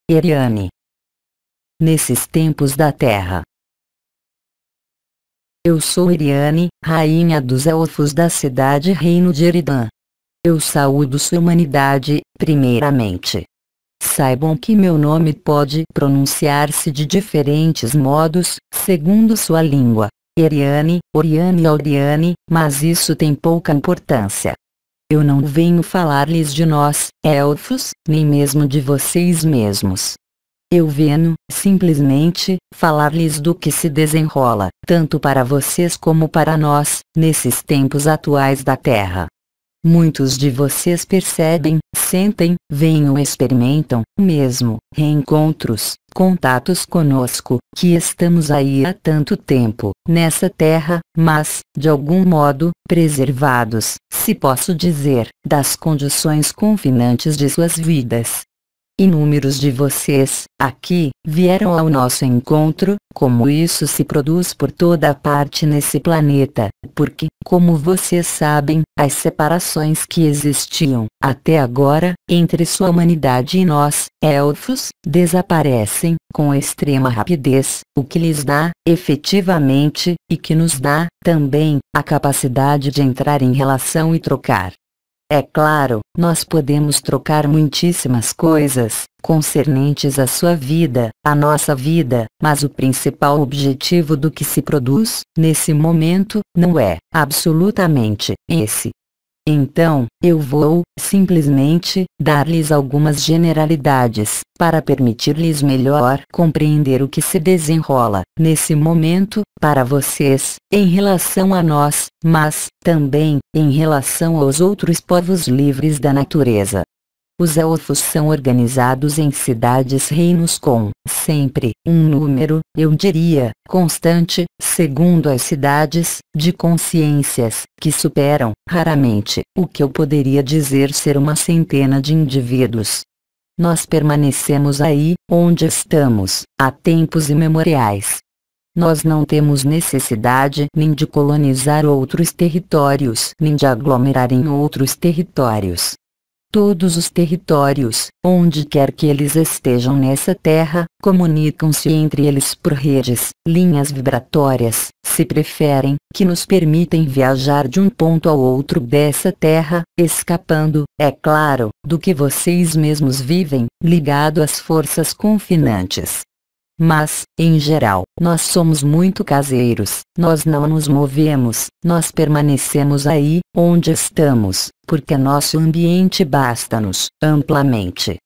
Eriane. Nesses tempos da Terra. Eu sou Eriane, rainha dos elfos da cidade Reino de Eridan. Eu saúdo sua humanidade, primeiramente. Saibam que meu nome pode pronunciar-se de diferentes modos, segundo sua língua. Eriane, Oriane ou Oriane, mas isso tem pouca importância. Eu não venho falar-lhes de nós, elfos, nem mesmo de vocês mesmos. Eu venho, simplesmente, falar-lhes do que se desenrola, tanto para vocês como para nós, nesses tempos atuais da Terra. Muitos de vocês percebem, sentem, veem ou experimentam, mesmo, reencontros, contatos conosco, que estamos aí há tanto tempo, nessa Terra, mas, de algum modo, preservados, se posso dizer, das condições confinantes de suas vidas. Inúmeros de vocês, aqui, vieram ao nosso encontro, como isso se produz por toda parte nesse planeta, porque, como vocês sabem, as separações que existiam, até agora, entre sua humanidade e nós, elfos, desaparecem, com extrema rapidez, o que lhes dá, efetivamente, e que nos dá, também, a capacidade de entrar em relação e trocar. É claro, nós podemos trocar muitíssimas coisas, concernentes à sua vida, à nossa vida, mas o principal objetivo do que se produz, nesse momento, não é, absolutamente, esse. Então, eu vou, simplesmente, dar-lhes algumas generalidades, para permitir-lhes melhor compreender o que se desenrola, nesse momento, para vocês, em relação a nós, mas, também, em relação aos outros povos livres da natureza. Os elfos são organizados em cidades-reinos com, sempre, um número, eu diria, constante, segundo as cidades, de consciências, que superam, raramente, o que eu poderia dizer ser uma centena de indivíduos. Nós permanecemos aí, onde estamos, há tempos imemoriais. Nós não temos necessidade nem de colonizar outros territórios, nem de aglomerar em outros territórios. Todos os territórios, onde quer que eles estejam nessa Terra, comunicam-se entre eles por redes, linhas vibratórias, se preferem, que nos permitem viajar de um ponto ao outro dessa Terra, escapando, é claro, do que vocês mesmos vivem, ligado às forças confinantes. Mas, em geral, nós somos muito caseiros, nós não nos movemos, nós permanecemos aí, onde estamos, porque nosso ambiente basta-nos, amplamente.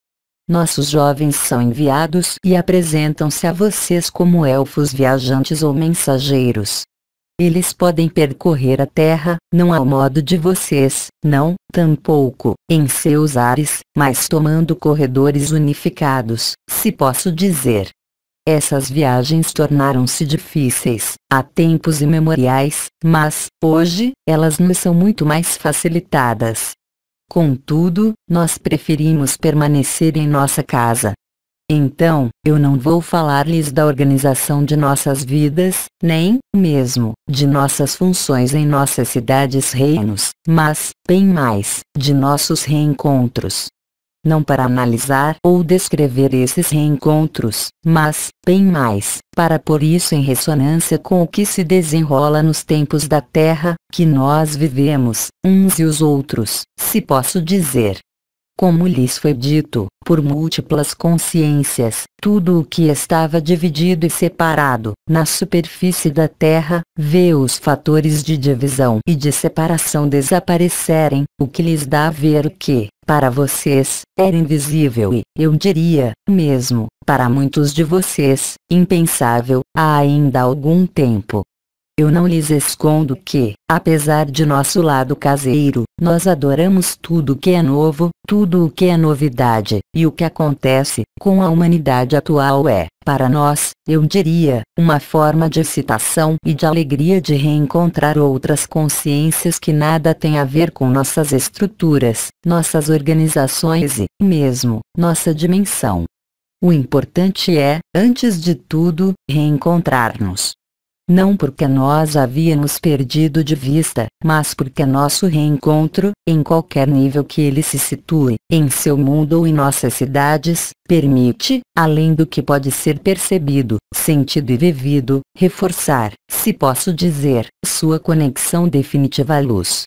Nossos jovens são enviados e apresentam-se a vocês como elfos viajantes ou mensageiros. Eles podem percorrer a Terra, não ao modo de vocês, não, tampouco, em seus ares, mas tomando corredores unificados, se posso dizer. Essas viagens tornaram-se difíceis, há tempos imemoriais, mas, hoje, elas nos são muito mais facilitadas. Contudo, nós preferimos permanecer em nossa casa. Então, eu não vou falar-lhes da organização de nossas vidas, nem, mesmo, de nossas funções em nossas cidades-reinos, mas, bem mais, de nossos reencontros. Não para analisar ou descrever esses reencontros, mas, bem mais, para pôr isso em ressonância com o que se desenrola nos tempos da Terra, que nós vivemos, uns e os outros, se posso dizer. Como lhes foi dito, por múltiplas consciências, tudo o que estava dividido e separado, na superfície da Terra, vê os fatores de divisão e de separação desaparecerem, o que lhes dá a ver o que, para vocês, era invisível e, eu diria, mesmo, para muitos de vocês, impensável, há ainda algum tempo. Eu não lhes escondo que, apesar de nosso lado caseiro, nós adoramos tudo o que é novo, tudo o que é novidade, e o que acontece com a humanidade atual é, para nós, eu diria, uma forma de excitação e de alegria de reencontrar outras consciências que nada têm a ver com nossas estruturas, nossas organizações e, mesmo, nossa dimensão. O importante é, antes de tudo, reencontrar-nos. não porque nós havíamos perdido de vista, mas porque nosso reencontro, em qualquer nível que ele se situe, em seu mundo ou em nossas cidades, permite, além do que pode ser percebido, sentido e vivido, reforçar, se posso dizer, sua conexão definitiva à luz.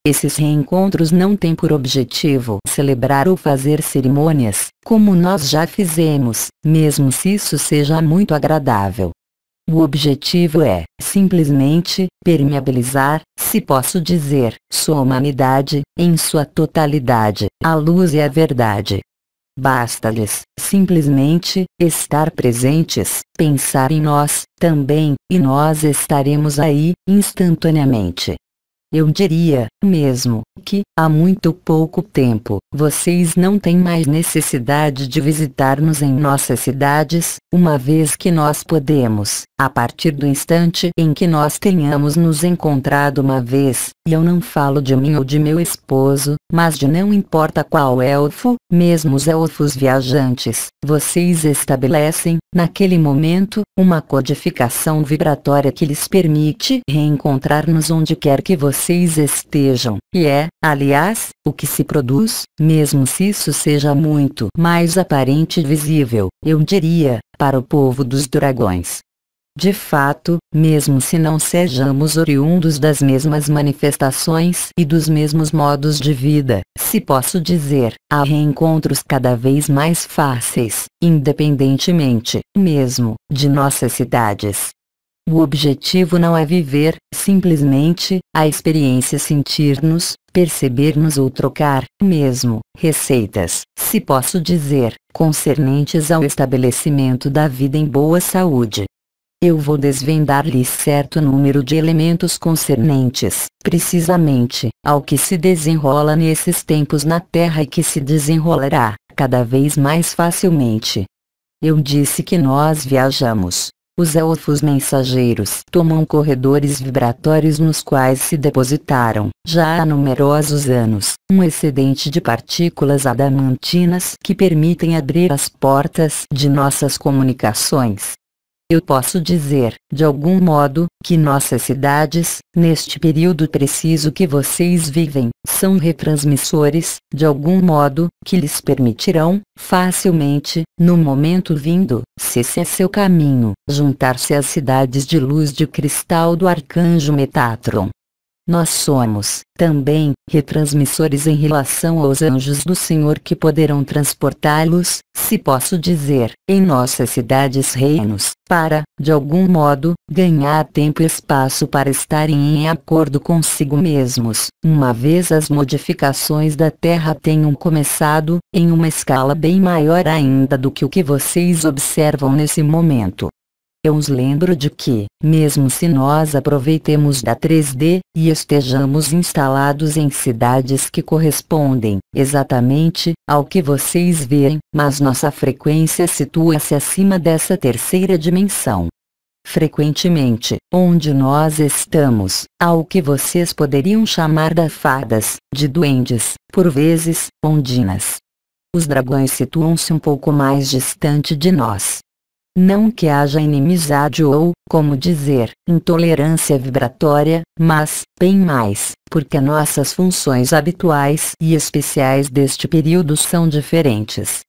Esses reencontros não têm por objetivo celebrar ou fazer cerimônias, como nós já fizemos, mesmo se isso seja muito agradável. O objetivo é, simplesmente, permeabilizar, se posso dizer, sua humanidade, em sua totalidade, a luz e a verdade. Basta-lhes, simplesmente, estar presentes, pensar em nós, também, e nós estaremos aí, instantaneamente. Eu diria, mesmo, que, há muito pouco tempo, vocês não têm mais necessidade de visitar-nos em nossas cidades, uma vez que nós podemos, a partir do instante em que nós tenhamos nos encontrado uma vez, e eu não falo de mim ou de meu esposo, mas de não importa qual elfo, mesmo os elfos viajantes, vocês estabelecem, naquele momento, uma codificação vibratória que lhes permite reencontrar-nos onde quer que vocês estejam, e é, aliás, o que se produz, mesmo se isso seja muito mais aparente e visível, eu diria, para o povo dos dragões. De fato, mesmo se não sejamos oriundos das mesmas manifestações e dos mesmos modos de vida, se posso dizer, há reencontros cada vez mais fáceis, independentemente, mesmo, de nossas cidades. O objetivo não é viver, simplesmente, a experiência sentir-nos, perceber-nos ou trocar, mesmo, receitas, se posso dizer, concernentes ao estabelecimento da vida em boa saúde. Eu vou desvendar-lhes certo número de elementos concernentes, precisamente, ao que se desenrola nesses tempos na Terra e que se desenrolará, cada vez mais facilmente. Eu disse que nós viajamos. Os elfos mensageiros tomam corredores vibratórios nos quais se depositaram, já há numerosos anos, um excedente de partículas adamantinas que permitem abrir as portas de nossas comunicações. Eu posso dizer, de algum modo, que nossas cidades, neste período preciso que vocês vivem, são retransmissores, de algum modo, que lhes permitirão, facilmente, no momento vindo, se esse é seu caminho, juntar-se às cidades de luz de cristal do arcanjo Metatron. Nós somos, também, retransmissores em relação aos anjos do Senhor que poderão transportá-los, se posso dizer, em nossas cidades-reinos, para, de algum modo, ganhar tempo e espaço para estarem em acordo consigo mesmos, uma vez as modificações da Terra tenham começado, em uma escala bem maior ainda do que o que vocês observam nesse momento. Eu os lembro de que, mesmo se nós aproveitemos da 3D, e estejamos instalados em cidades que correspondem, exatamente, ao que vocês veem, mas nossa frequência situa-se acima dessa terceira dimensão. Frequentemente, onde nós estamos, há o que vocês poderiam chamar de fadas, de duendes, por vezes, ondinas. Os dragões situam-se um pouco mais distante de nós. Não que haja inimizade ou, como dizer, intolerância vibratória, mas, bem mais, porque nossas funções habituais e especiais deste período são diferentes.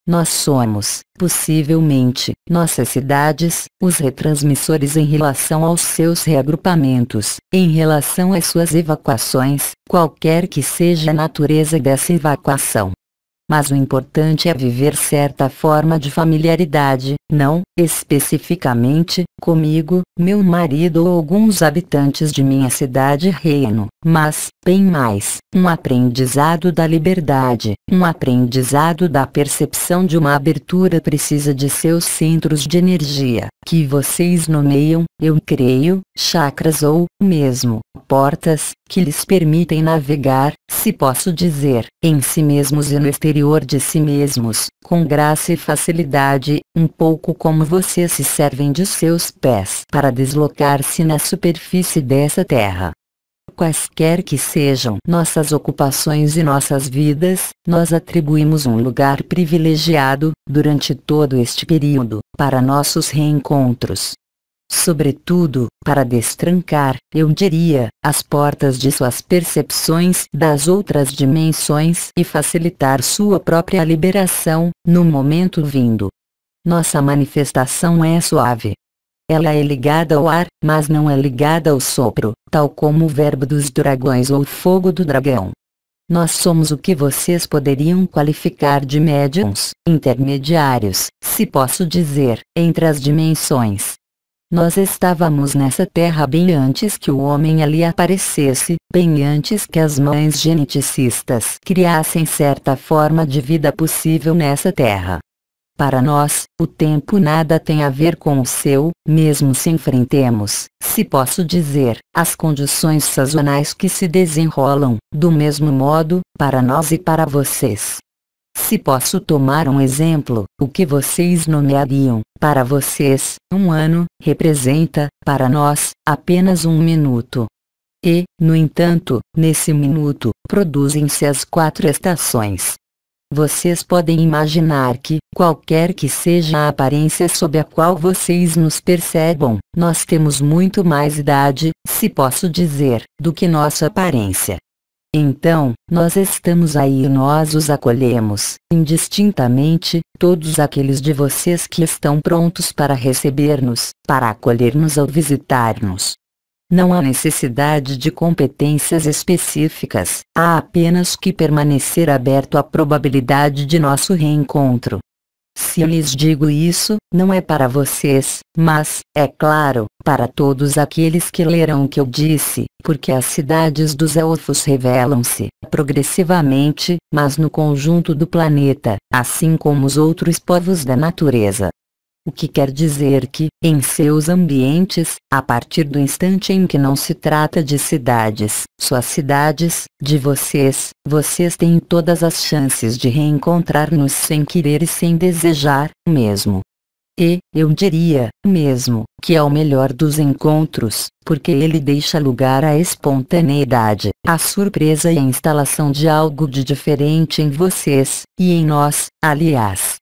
Nós somos, possivelmente, nossas cidades, os retransmissores em relação aos seus reagrupamentos, em relação às suas evacuações, qualquer que seja a natureza dessa evacuação. Mas o importante é viver certa forma de familiaridade, não, especificamente, comigo, meu marido ou alguns habitantes de minha cidade-reino, mas, bem mais, um aprendizado da liberdade, um aprendizado da percepção de uma abertura precisa de seus centros de energia, que vocês nomeiam, eu creio, chakras ou, mesmo, portas, que lhes permitem navegar, se posso dizer, em si mesmos e no exterior de si mesmos, com graça e facilidade, um pouco como vocês se servem de seus pés para deslocar-se na superfície dessa terra. Quaisquer que sejam nossas ocupações e nossas vidas, nós atribuímos um lugar privilegiado, durante todo este período, para nossos reencontros. sobretudo, para destrancar, eu diria, as portas de suas percepções das outras dimensões e facilitar sua própria liberação, no momento vindo. Nossa manifestação é suave. Ela é ligada ao ar, mas não é ligada ao sopro, tal como o verbo dos dragões ou o fogo do dragão. Nós somos o que vocês poderiam qualificar de médiuns, intermediários, se posso dizer, entre as dimensões. Nós estávamos nessa terra bem antes que o homem ali aparecesse, bem antes que as mães geneticistas criassem certa forma de vida possível nessa terra. Para nós, o tempo nada tem a ver com o seu, mesmo se enfrentemos, se posso dizer, as condições sazonais que se desenrolam, do mesmo modo, para nós e para vocês. Se posso tomar um exemplo, o que vocês nomeariam, para vocês, um ano, representa, para nós, apenas um minuto. E, no entanto, nesse minuto, produzem-se as 4 estações. Vocês podem imaginar que, qualquer que seja a aparência sob a qual vocês nos percebam, nós temos muito mais idade, se posso dizer, do que nossa aparência. Então, nós estamos aí e nós os acolhemos, indistintamente, todos aqueles de vocês que estão prontos para receber-nos, para acolher-nos ou visitar-nos. Não há necessidade de competências específicas, há apenas que permanecer aberto à probabilidade de nosso reencontro. Se eu lhes digo isso, não é para vocês, mas, é claro, para todos aqueles que lerão o que eu disse, porque as cidades dos elfos revelam-se, progressivamente, mas no conjunto do planeta, assim como os outros povos da natureza. O que quer dizer que, em seus ambientes, a partir do instante em que não se trata de cidades, suas cidades, de vocês têm todas as chances de reencontrar-nos sem querer e sem desejar, mesmo. E, eu diria, mesmo, que é o melhor dos encontros, porque ele deixa lugar à espontaneidade, à surpresa e à instalação de algo de diferente em vocês, e em nós, aliás.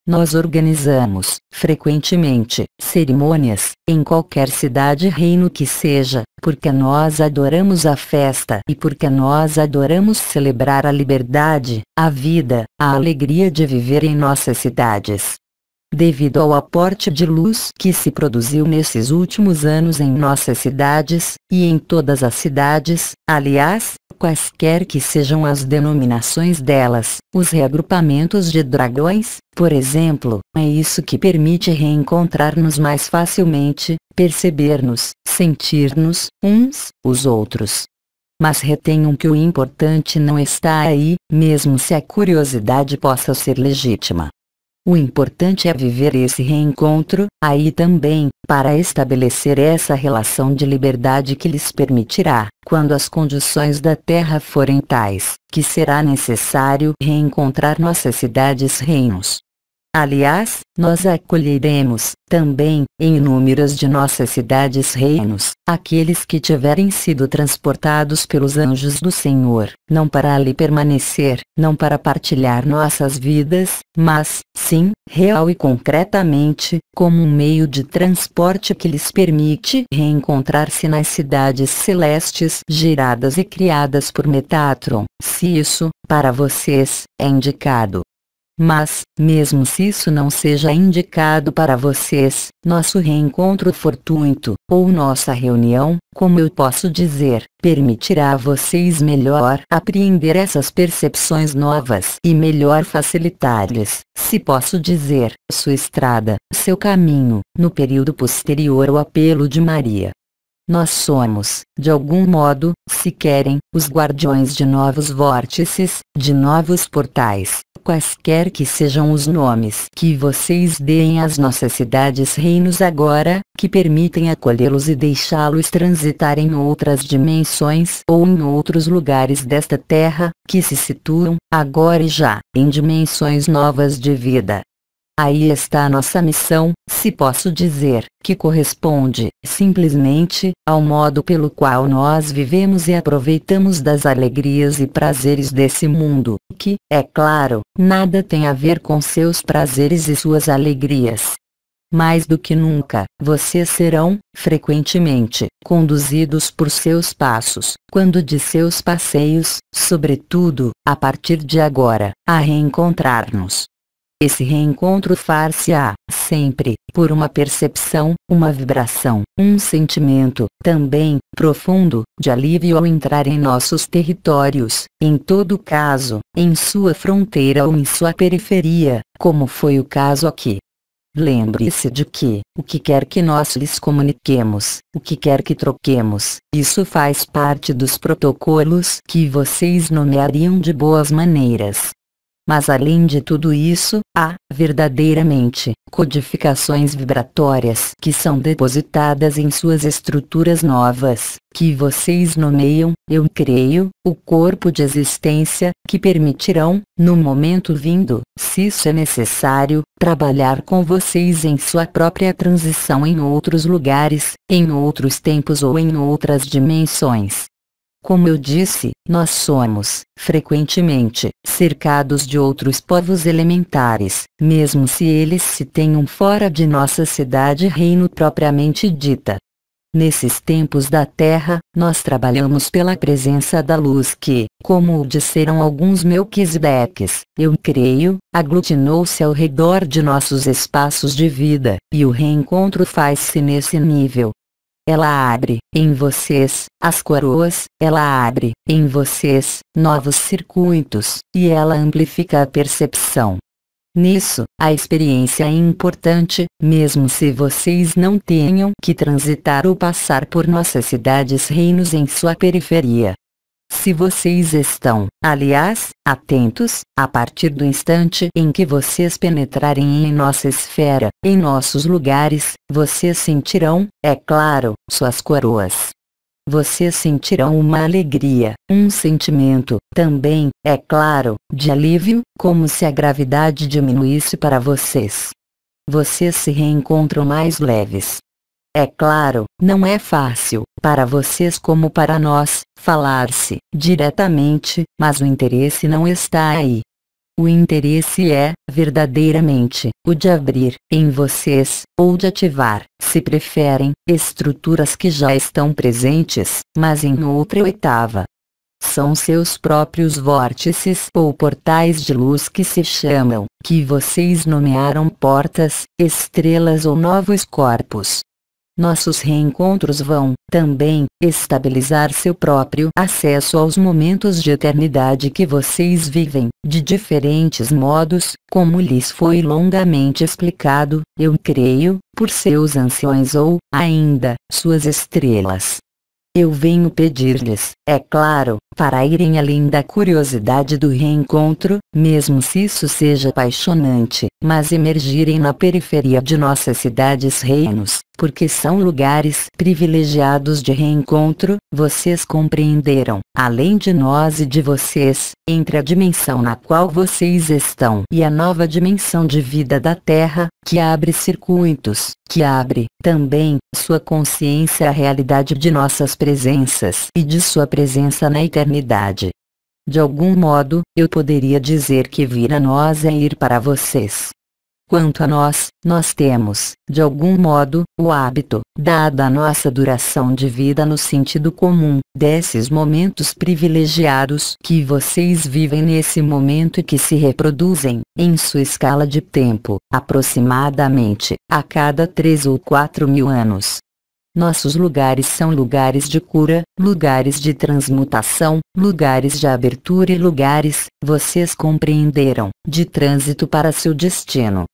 Nós organizamos, frequentemente, cerimônias, em qualquer cidade e reino que seja, porque nós adoramos a festa e porque nós adoramos celebrar a liberdade, a vida, a alegria de viver em nossas cidades. Devido ao aporte de luz que se produziu nesses últimos anos em nossas cidades, e em todas as cidades, aliás, quaisquer que sejam as denominações delas, os reagrupamentos de dragões, por exemplo, é isso que permite reencontrar-nos mais facilmente, perceber-nos, sentir-nos, uns, os outros. Mas retenham que o importante não está aí, mesmo se a curiosidade possa ser legítima. O importante é viver esse reencontro, aí também, para estabelecer essa relação de liberdade que lhes permitirá, quando as condições da Terra forem tais, que será necessário reencontrar nossas cidades-reinos. Aliás, nós acolheremos, também, em inúmeras de nossas cidades-reinos, aqueles que tiverem sido transportados pelos anjos do Senhor, não para ali permanecer, não para partilhar nossas vidas, mas, sim, real e concretamente, como um meio de transporte que lhes permite reencontrar-se nas cidades celestes geradas e criadas por Metatron, se isso, para vocês, é indicado. Mas, mesmo se isso não seja indicado para vocês, nosso reencontro fortuito, ou nossa reunião, como eu posso dizer, permitirá a vocês melhor apreender essas percepções novas e melhor facilitar-lhes, se posso dizer, sua estrada, seu caminho, no período posterior ao apelo de Maria. Nós somos, de algum modo, se querem, os guardiões de novos vórtices, de novos portais, quaisquer que sejam os nomes que vocês deem às nossas cidades-reinos agora, que permitem acolhê-los e deixá-los transitar em outras dimensões ou em outros lugares desta terra, que se situam, agora e já, em dimensões novas de vida. Aí está a nossa missão, se posso dizer, que corresponde, simplesmente, ao modo pelo qual nós vivemos e aproveitamos das alegrias e prazeres desse mundo, que, é claro, nada tem a ver com seus prazeres e suas alegrias. Mais do que nunca, vocês serão, frequentemente, conduzidos por seus passos, quando de seus passeios, sobretudo, a partir de agora, a reencontrar-nos. Esse reencontro far-se-á, sempre, por uma percepção, uma vibração, um sentimento, também, profundo, de alívio ao entrar em nossos territórios, em todo caso, em sua fronteira ou em sua periferia, como foi o caso aqui. Lembre-se de que, o que quer que nós lhes comuniquemos, o que quer que troquemos, isso faz parte dos protocolos que vocês nomeariam de boas maneiras. Mas além de tudo isso, há, verdadeiramente, codificações vibratórias que são depositadas em suas estruturas novas, que vocês nomeiam, eu creio, o corpo de existência, que permitirão, no momento vindo, se isso é necessário, trabalhar com vocês em sua própria transição em outros lugares, em outros tempos ou em outras dimensões. Como eu disse, nós somos, frequentemente, cercados de outros povos elementares, mesmo se eles se tenham fora de nossa cidade-reino propriamente dita. Nesses tempos da Terra, nós trabalhamos pela presença da luz que, como o disseram alguns Melquisedeques, eu creio, aglutinou-se ao redor de nossos espaços de vida, e o reencontro faz-se nesse nível. Ela abre, em vocês, as coroas, ela abre, em vocês, novos circuitos, e ela amplifica a percepção. Nisso, a experiência é importante, mesmo se vocês não tenham que transitar ou passar por nossas cidades-reinos em sua periferia. Se vocês estão, aliás, atentos, a partir do instante em que vocês penetrarem em nossa esfera, em nossos lugares, vocês sentirão, é claro, suas coroas. Vocês sentirão uma alegria, um sentimento, também, é claro, de alívio, como se a gravidade diminuísse para vocês. Vocês se reencontram mais leves. É claro, não é fácil, para vocês como para nós, falar-se, diretamente, mas o interesse não está aí. O interesse é, verdadeiramente, o de abrir, em vocês, ou de ativar, se preferem, estruturas que já estão presentes, mas em outra oitava. São seus próprios vórtices ou portais de luz que se chamam, que vocês nomearam portas, estrelas ou novos corpos. Nossos reencontros vão, também, estabilizar seu próprio acesso aos momentos de eternidade que vocês vivem, de diferentes modos, como lhes foi longamente explicado, eu creio, por seus anciões ou, ainda, suas estrelas. Eu venho pedir-lhes, é claro, para irem além da curiosidade do reencontro, mesmo se isso seja apaixonante, mas emergirem na periferia de nossas cidades-reinos, porque são lugares privilegiados de reencontro, vocês compreenderam, além de nós e de vocês, entre a dimensão na qual vocês estão e a nova dimensão de vida da Terra, que abre circuitos, que abre, também, sua consciência à realidade de nossas presenças e de sua presença na eternidade. De algum modo, eu poderia dizer que vir a nós é ir para vocês. Quanto a nós, nós temos, de algum modo, o hábito, dada a nossa duração de vida no sentido comum, desses momentos privilegiados que vocês vivem nesse momento e que se reproduzem, em sua escala de tempo, aproximadamente, a cada 3 ou 4 mil anos. Nossos lugares são lugares de cura, lugares de transmutação, lugares de abertura e lugares, vocês compreenderam, de trânsito para seu destino.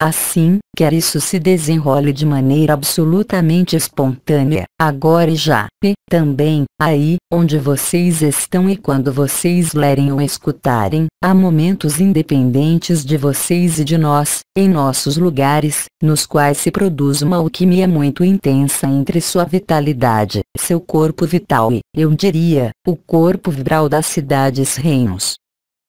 Assim, quer isso se desenrole de maneira absolutamente espontânea, agora e já, e, também, aí, onde vocês estão e quando vocês lerem ou escutarem, há momentos independentes de vocês e de nós, em nossos lugares, nos quais se produz uma alquimia muito intensa entre sua vitalidade, seu corpo vital e, eu diria, o corpo vibral das cidades-reinos.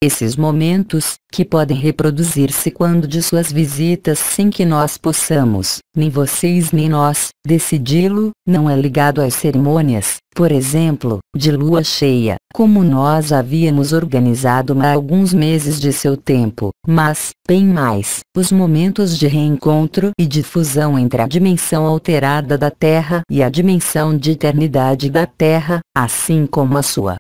Esses momentos, que podem reproduzir-se quando de suas visitas sem que nós possamos, nem vocês nem nós, decidi-lo, não é ligado às cerimônias, por exemplo, de lua cheia, como nós havíamos organizado há alguns meses de seu tempo, mas, bem mais, os momentos de reencontro e de fusão entre a dimensão alterada da Terra e a dimensão de eternidade da Terra, assim como a sua.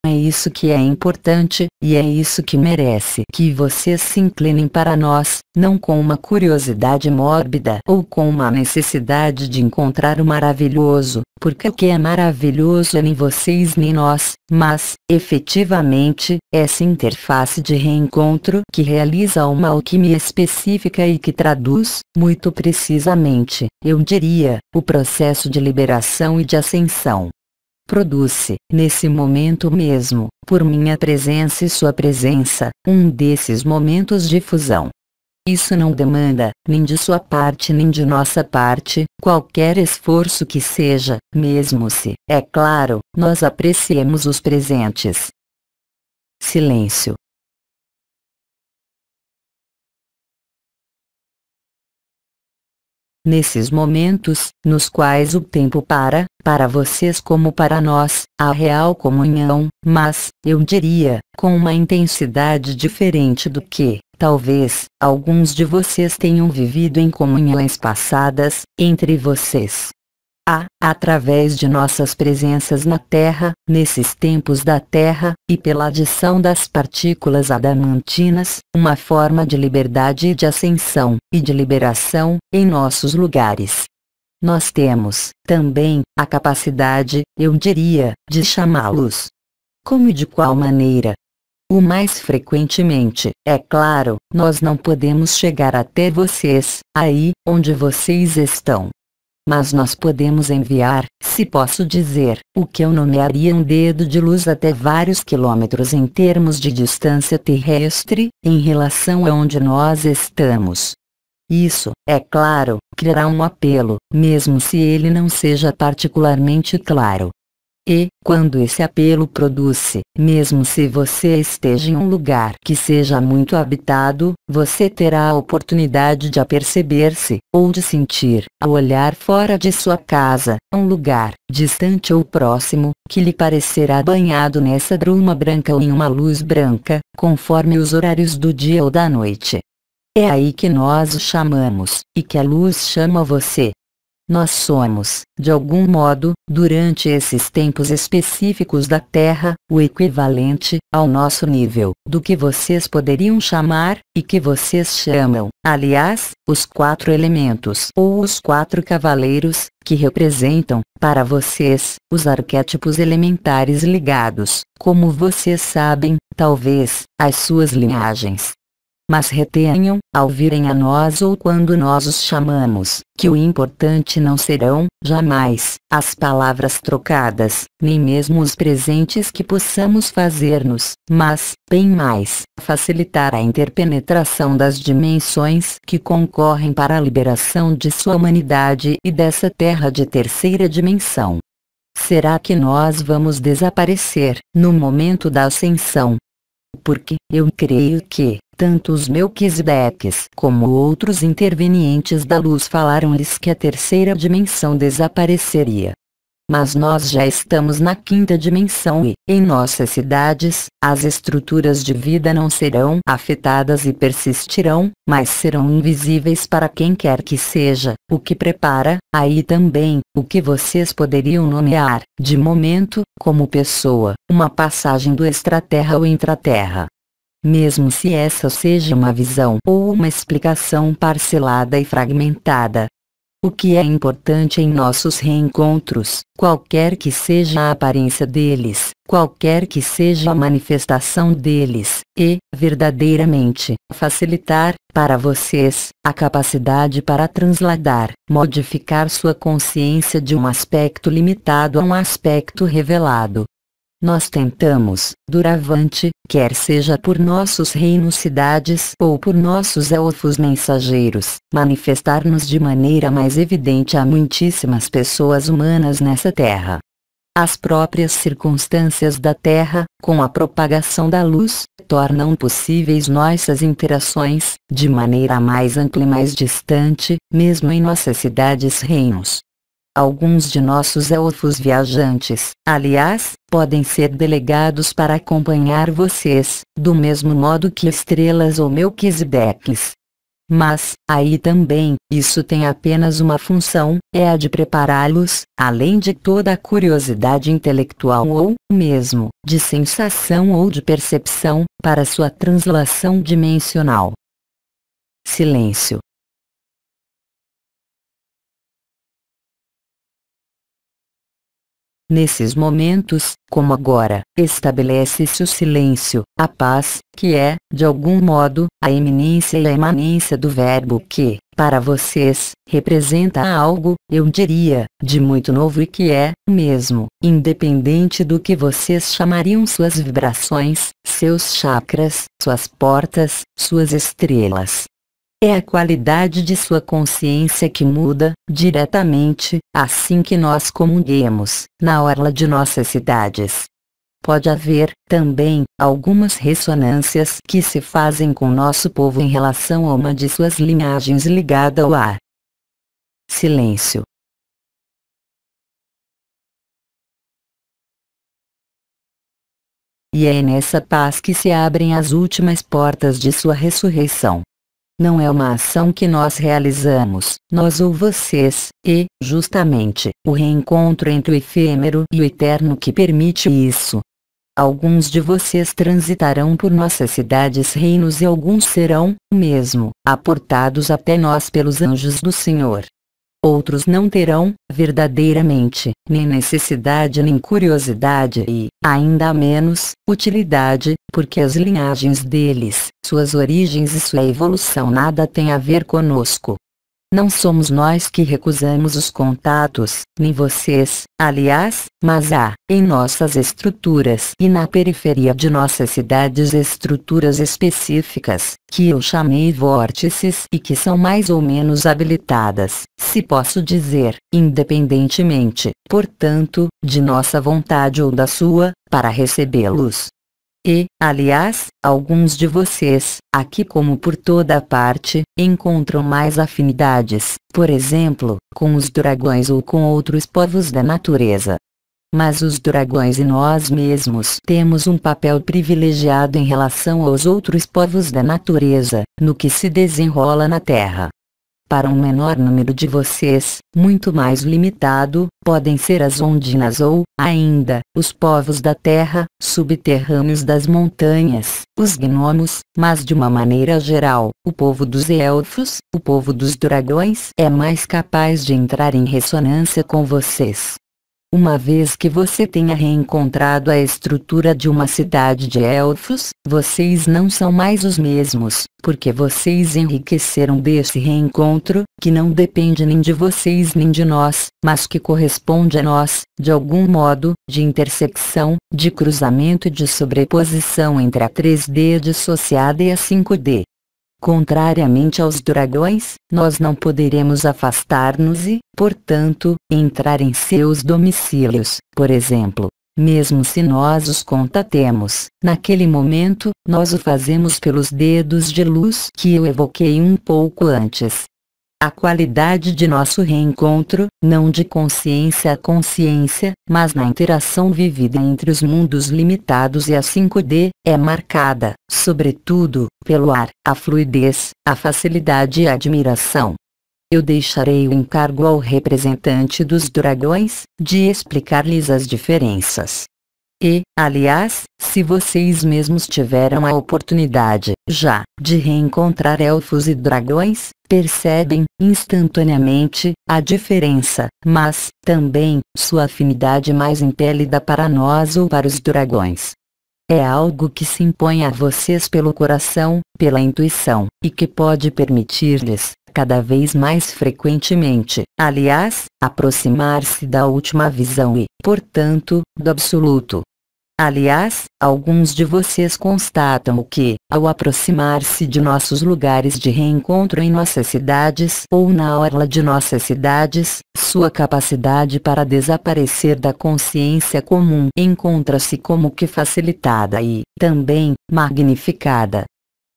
É isso que é importante, e é isso que merece que vocês se inclinem para nós, não com uma curiosidade mórbida ou com uma necessidade de encontrar o maravilhoso, porque o que é maravilhoso é nem vocês nem nós, mas, efetivamente, essa interface de reencontro que realiza uma alquimia específica e que traduz, muito precisamente, eu diria, o processo de liberação e de ascensão. Produz-se, nesse momento mesmo, por minha presença e sua presença, um desses momentos de fusão. Isso não demanda, nem de sua parte nem de nossa parte, qualquer esforço que seja, mesmo se, é claro, nós apreciemos os presentes. Silêncio. Nesses momentos, nos quais o tempo para vocês como para nós, há real comunhão, mas, eu diria, com uma intensidade diferente do que, talvez, alguns de vocês tenham vivido em comunhões passadas, entre vocês. Através de nossas presenças na Terra, nesses tempos da Terra, e pela adição das partículas adamantinas, uma forma de liberdade e de ascensão, e de liberação, em nossos lugares. Nós temos, também, a capacidade, eu diria, de chamá-los. Como e de qual maneira? O mais frequentemente, é claro, nós não podemos chegar até vocês, aí, onde vocês estão. Mas nós podemos enviar, se posso dizer, o que eu nomearia um dedo de luz até vários quilômetros em termos de distância terrestre, em relação a onde nós estamos. Isso, é claro, criará um apelo, mesmo se ele não seja particularmente claro. E, quando esse apelo produz-se, mesmo se você esteja em um lugar que seja muito habitado, você terá a oportunidade de aperceber-se, ou de sentir, ao olhar fora de sua casa, um lugar, distante ou próximo, que lhe parecerá banhado nessa bruma branca ou em uma luz branca, conforme os horários do dia ou da noite. É aí que nós o chamamos, e que a luz chama você. Nós somos, de algum modo, durante esses tempos específicos da Terra, o equivalente, ao nosso nível, do que vocês poderiam chamar, e que vocês chamam, aliás, os 4 elementos ou os 4 cavaleiros, que representam, para vocês, os arquétipos elementares ligados, como vocês sabem, talvez, às suas linhagens. Mas retenham, ao virem a nós ou quando nós os chamamos, que o importante não serão, jamais, as palavras trocadas, nem mesmo os presentes que possamos fazer-nos, mas, bem mais, facilitar a interpenetração das dimensões que concorrem para a liberação de sua humanidade e dessa terra de terceira dimensão. Será que nós vamos desaparecer, no momento da ascensão? Porque, eu creio que, tanto os Melquisedeques como outros intervenientes da luz falaram-lhes que a terceira dimensão desapareceria. Mas nós já estamos na quinta dimensão e, em nossas cidades, as estruturas de vida não serão afetadas e persistirão, mas serão invisíveis para quem quer que seja, o que prepara, aí também, o que vocês poderiam nomear, de momento, como pessoa, uma passagem do extraterra ao intraterra. Mesmo se essa seja uma visão ou uma explicação parcelada e fragmentada. O que é importante em nossos reencontros, qualquer que seja a aparência deles, qualquer que seja a manifestação deles, e, verdadeiramente, facilitar, para vocês, a capacidade para transladar, modificar sua consciência de um aspecto limitado a um aspecto revelado. Nós tentamos, doravante, quer seja por nossos reinos-cidades ou por nossos elfos mensageiros, manifestar-nos de maneira mais evidente a muitíssimas pessoas humanas nessa terra. As próprias circunstâncias da Terra, com a propagação da luz, tornam possíveis nossas interações, de maneira mais ampla e mais distante, mesmo em nossas cidades-reinos. Alguns de nossos elfos viajantes, aliás, podem ser delegados para acompanhar vocês, do mesmo modo que estrelas ou Melquisedeques. Mas, aí também, isso tem apenas uma função, é a de prepará-los, além de toda a curiosidade intelectual ou, mesmo, de sensação ou de percepção, para sua translação dimensional. Silêncio. Nesses momentos, como agora, estabelece-se o silêncio, a paz, que é, de algum modo, a eminência e a imanência do verbo que, para vocês, representa algo, eu diria, de muito novo e que é, mesmo, independente do que vocês chamariam suas vibrações, seus chakras, suas portas, suas estrelas. É a qualidade de sua consciência que muda, diretamente, assim que nós comunguemos, na orla de nossas cidades. Pode haver, também, algumas ressonâncias que se fazem com nosso povo em relação a uma de suas linhagens ligada ao ar. Silêncio. E é nessa paz que se abrem as últimas portas de sua ressurreição. Não é uma ação que nós realizamos, nós ou vocês, e, justamente, o reencontro entre o efêmero e o eterno que permite isso. Alguns de vocês transitarão por nossas cidades-reinos e alguns serão, mesmo, aportados até nós pelos anjos do Senhor. Outros não terão, verdadeiramente, nem necessidade nem curiosidade e, ainda menos, utilidade, porque as linhagens deles, suas origens e sua evolução nada têm a ver conosco. Não somos nós que recusamos os contatos, nem vocês, aliás, mas há, em nossas estruturas e na periferia de nossas cidades estruturas específicas, que eu chamei vórtices e que são mais ou menos habilitadas, se posso dizer, independentemente, portanto, de nossa vontade ou da sua, para recebê-los. E, aliás, alguns de vocês, aqui como por toda parte, encontram mais afinidades, por exemplo, com os dragões ou com outros povos da natureza. Mas os dragões e nós mesmos temos um papel privilegiado em relação aos outros povos da natureza, no que se desenrola na Terra. Para um menor número de vocês, muito mais limitado, podem ser as ondinas ou, ainda, os povos da terra, subterrâneos das montanhas, os gnomos, mas de uma maneira geral, o povo dos elfos, o povo dos dragões é mais capaz de entrar em ressonância com vocês. Uma vez que você tenha reencontrado a estrutura de uma cidade de elfos, vocês não são mais os mesmos, porque vocês enriqueceram desse reencontro, que não depende nem de vocês nem de nós, mas que corresponde a nós, de algum modo, de intersecção, de cruzamento e de sobreposição entre a 3D dissociada e a 5D. Contrariamente aos dragões, nós não poderemos afastar-nos e, portanto, entrar em seus domicílios, por exemplo. Mesmo se nós os contatemos, naquele momento, nós o fazemos pelos dedos de luz que eu evoquei um pouco antes. A qualidade de nosso reencontro, não de consciência a consciência, mas na interação vivida entre os mundos limitados e a 5D, é marcada, sobretudo, pelo ar, a fluidez, a facilidade e a admiração. Eu deixarei o encargo ao representante dos dragões, de explicar-lhes as diferenças. E, aliás, se vocês mesmos tiveram a oportunidade, já, de reencontrar elfos e dragões, percebem, instantaneamente, a diferença, mas, também, sua afinidade mais impélida para nós ou para os dragões. É algo que se impõe a vocês pelo coração, pela intuição, e que pode permitir-lhes, cada vez mais frequentemente, aliás, aproximar-se da última visão e, portanto, do absoluto. Aliás, alguns de vocês constatam que, ao aproximar-se de nossos lugares de reencontro em nossas cidades ou na orla de nossas cidades, sua capacidade para desaparecer da consciência comum encontra-se como que facilitada e, também, magnificada.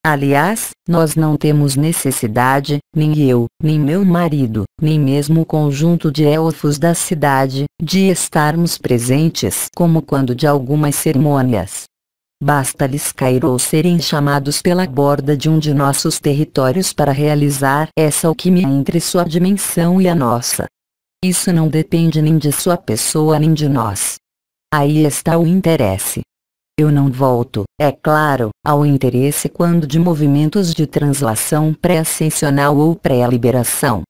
Aliás, nós não temos necessidade, nem eu, nem meu marido, nem mesmo o conjunto de elfos da cidade, de estarmos presentes como quando de algumas cerimônias. Basta-lhes cair ou serem chamados pela borda de um de nossos territórios para realizar essa alquimia entre sua dimensão e a nossa. Isso não depende nem de sua pessoa nem de nós. Aí está o interesse. Eu não volto, é claro, ao interesse quando de movimentos de translação pré-ascensional ou pré-liberação.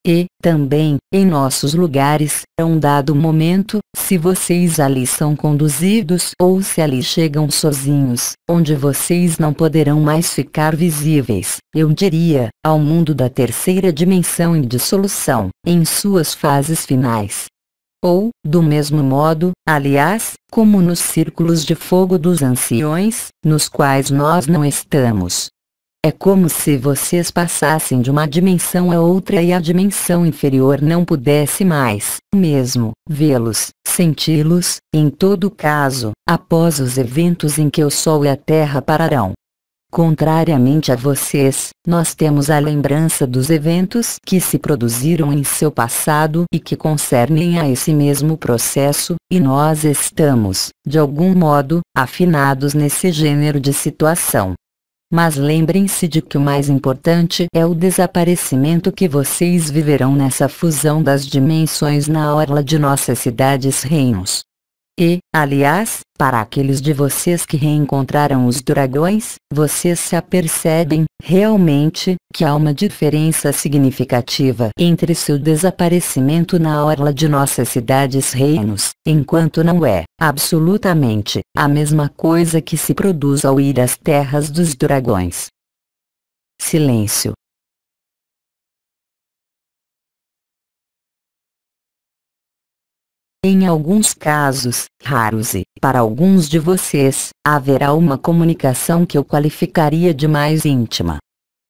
E, também, em nossos lugares, a um dado momento, se vocês ali são conduzidos ou se ali chegam sozinhos, onde vocês não poderão mais ficar visíveis, eu diria, ao mundo da terceira dimensão em dissolução, em suas fases finais. Ou, do mesmo modo, aliás, como nos círculos de fogo dos anciões, nos quais nós não estamos. É como se vocês passassem de uma dimensão a outra e a dimensão inferior não pudesse mais, mesmo, vê-los, senti-los, em todo caso, após os eventos em que o Sol e a Terra pararão. Contrariamente a vocês, nós temos a lembrança dos eventos que se produziram em seu passado e que concernem a esse mesmo processo, e nós estamos, de algum modo, afinados nesse gênero de situação. Mas lembrem-se de que o mais importante é o desaparecimento que vocês viverão nessa fusão das dimensões na orla de nossas cidades-reinos. E, aliás, para aqueles de vocês que reencontraram os dragões, vocês se apercebem, realmente, que há uma diferença significativa entre seu desaparecimento na orla de nossas cidades-reinos, enquanto não é, absolutamente, a mesma coisa que se produz ao ir às terras dos dragões. Silêncio. Em alguns casos, raros e, para alguns de vocês, haverá uma comunicação que eu qualificaria de mais íntima.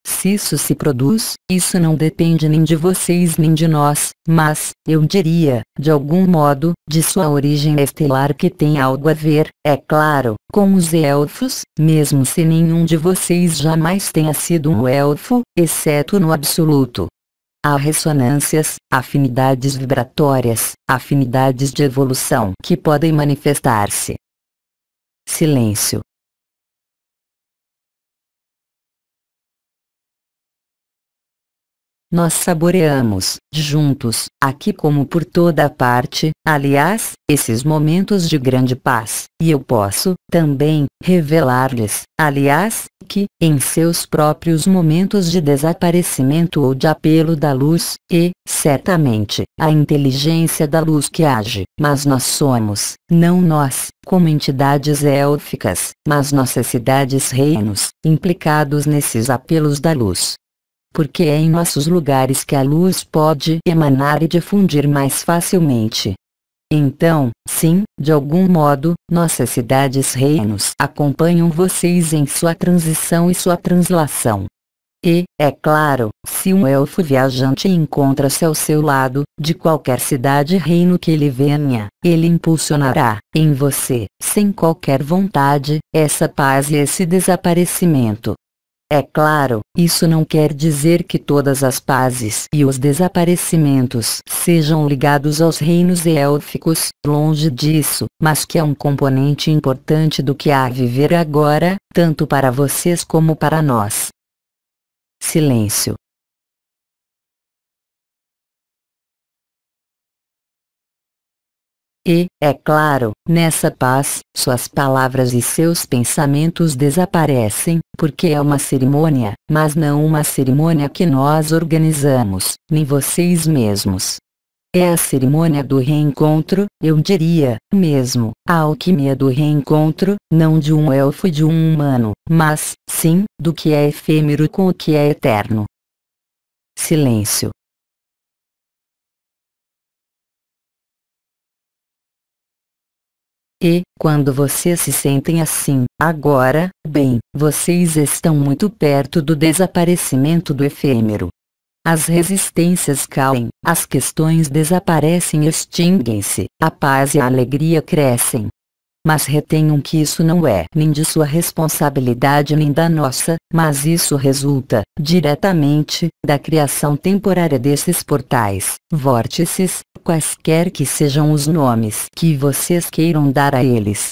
Se isso se produz, isso não depende nem de vocês nem de nós, mas, eu diria, de algum modo, de sua origem estelar que tem algo a ver, é claro, com os elfos, mesmo se nenhum de vocês jamais tenha sido um elfo, exceto no absoluto. Há ressonâncias, afinidades vibratórias, afinidades de evolução que podem manifestar-se. Silêncio. Nós saboreamos, juntos, aqui como por toda parte, aliás, esses momentos de grande paz, e eu posso, também, revelar-lhes, aliás, que, em seus próprios momentos de desaparecimento ou de apelo da luz, e, certamente, a inteligência da luz que age, mas nós somos, não nós, como entidades élficas, mas nossas cidades-reinos, implicados nesses apelos da luz. Porque é em nossos lugares que a luz pode emanar e difundir mais facilmente. Então, sim, de algum modo, nossas cidades-reinos acompanham vocês em sua transição e sua translação. E, é claro, se um elfo viajante encontra-se ao seu lado, de qualquer cidade-reino que ele venha, ele impulsionará, em você, sem qualquer vontade, essa paz e esse desaparecimento. É claro, isso não quer dizer que todas as pazes e os desaparecimentos sejam ligados aos reinos élficos, longe disso, mas que é um componente importante do que há a viver agora, tanto para vocês como para nós. Silêncio. E, é claro, nessa paz, suas palavras e seus pensamentos desaparecem, porque é uma cerimônia, mas não uma cerimônia que nós organizamos, nem vocês mesmos. É a cerimônia do reencontro, eu diria, mesmo, a alquimia do reencontro, não de um elfo e de um humano, mas, sim, do que é efêmero com o que é eterno. Silêncio. E, quando vocês se sentem assim, agora, bem, vocês estão muito perto do desaparecimento do efêmero. As resistências caem, as questões desaparecem e extinguem-se, a paz e a alegria crescem. Mas retenham que isso não é nem de sua responsabilidade nem da nossa, mas isso resulta, diretamente, da criação temporária desses portais, vórtices, quaisquer que sejam os nomes que vocês queiram dar a eles.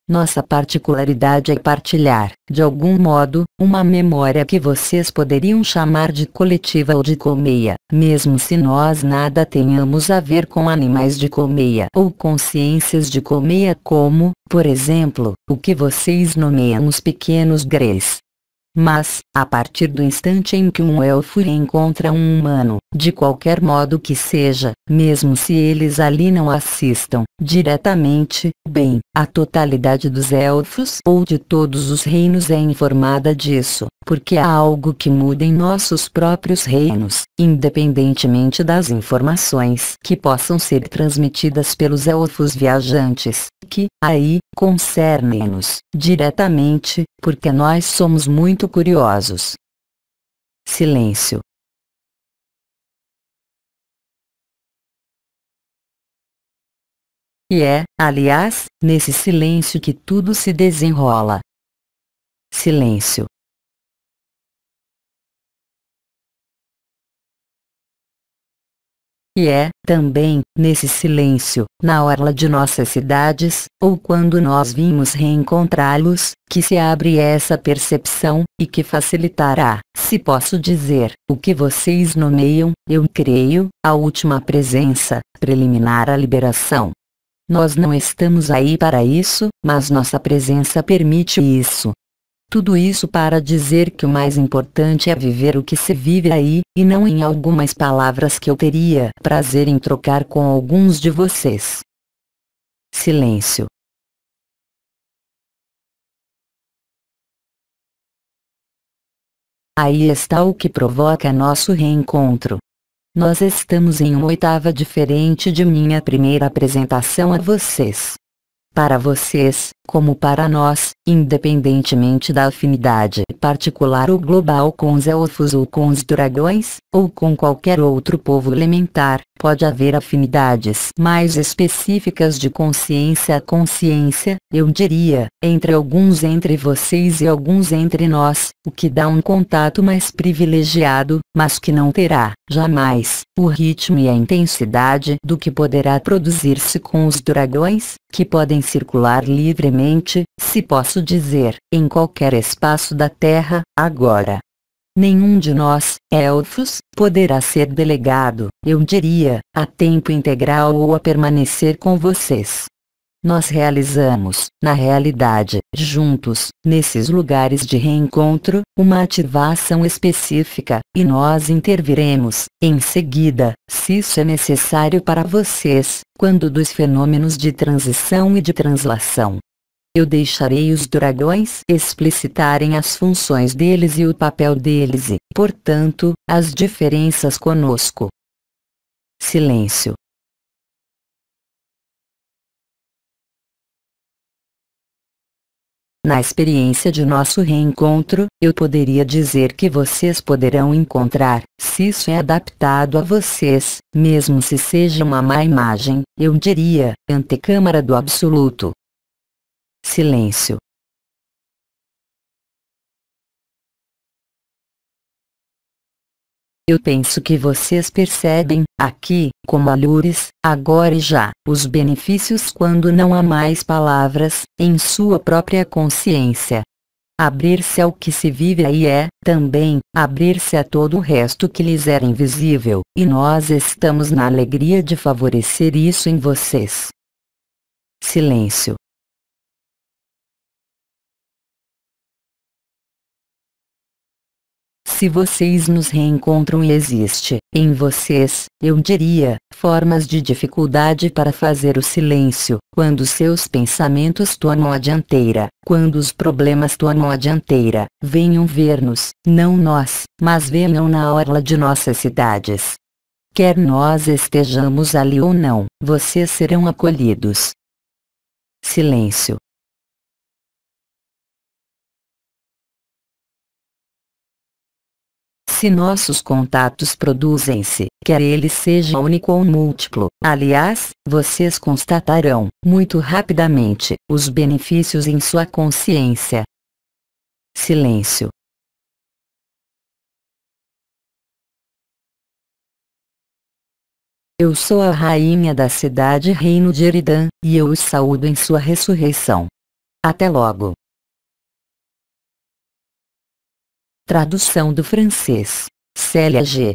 Nossa particularidade é partilhar, de algum modo, uma memória que vocês poderiam chamar de coletiva ou de colmeia, mesmo se nós nada tenhamos a ver com animais de colmeia ou consciências de colmeia como, por exemplo, o que vocês nomeiam os pequenos greys. Mas, a partir do instante em que um elfo encontra um humano, de qualquer modo que seja, mesmo se eles ali não assistam, diretamente, bem, a totalidade dos elfos ou de todos os reinos é informada disso, porque há algo que muda em nossos próprios reinos, independentemente das informações que possam ser transmitidas pelos elfos viajantes, que, aí, concernem-nos, diretamente, porque nós somos muito curiosos. Silêncio. E é, aliás, nesse silêncio que tudo se desenrola. Silêncio. E é, também, nesse silêncio, na orla de nossas cidades, ou quando nós vimos reencontrá-los, que se abre essa percepção, e que facilitará, se posso dizer, o que vocês nomeiam, eu creio, a última presença, preliminar à liberação. Nós não estamos aí para isso, mas nossa presença permite isso. Tudo isso para dizer que o mais importante é viver o que se vive aí, e não em algumas palavras que eu teria prazer em trocar com alguns de vocês. Silêncio. Aí está o que provoca nosso reencontro. Nós estamos em uma oitava diferente de minha primeira apresentação a vocês. Para vocês, como para nós, independentemente da afinidade particular ou global com os elfos ou com os dragões, ou com qualquer outro povo elementar, pode haver afinidades mais específicas de consciência a consciência, eu diria, entre alguns entre vocês e alguns entre nós, o que dá um contato mais privilegiado, mas que não terá, jamais, o ritmo e a intensidade do que poderá produzir-se com os dragões, que podem circular livremente, se posso dizer, em qualquer espaço da Terra, agora. Nenhum de nós, elfos, poderá ser delegado, eu diria, a tempo integral ou a permanecer com vocês. Nós realizamos, na realidade, juntos, nesses lugares de reencontro, uma ativação específica, e nós interviremos, em seguida, se isso é necessário para vocês, quando dos fenômenos de transição e de translação. Eu deixarei os dragões explicitarem as funções deles e o papel deles e, portanto, as diferenças conosco. Silêncio. Na experiência de nosso reencontro, eu poderia dizer que vocês poderão encontrar, se isso é adaptado a vocês, mesmo se seja uma má imagem, eu diria, antecâmara do absoluto. Silêncio. Eu penso que vocês percebem, aqui, como alures, agora e já, os benefícios quando não há mais palavras, em sua própria consciência. Abrir-se ao que se vive aí é, também, abrir-se a todo o resto que lhes era invisível, e nós estamos na alegria de favorecer isso em vocês. Silêncio. Se vocês nos reencontram e existe, em vocês, eu diria, formas de dificuldade para fazer o silêncio, quando seus pensamentos tomam a dianteira, quando os problemas tomam a dianteira, venham ver-nos, não nós, mas venham na orla de nossas cidades. Quer nós estejamos ali ou não, vocês serão acolhidos. Silêncio. Se nossos contatos produzem-se, quer ele seja único ou múltiplo, aliás, vocês constatarão, muito rapidamente, os benefícios em sua consciência. Silêncio. Eu sou a rainha da cidade Reino de Eridan, e eu os saúdo em sua ressurreição. Até logo. Tradução do francês. Célia G.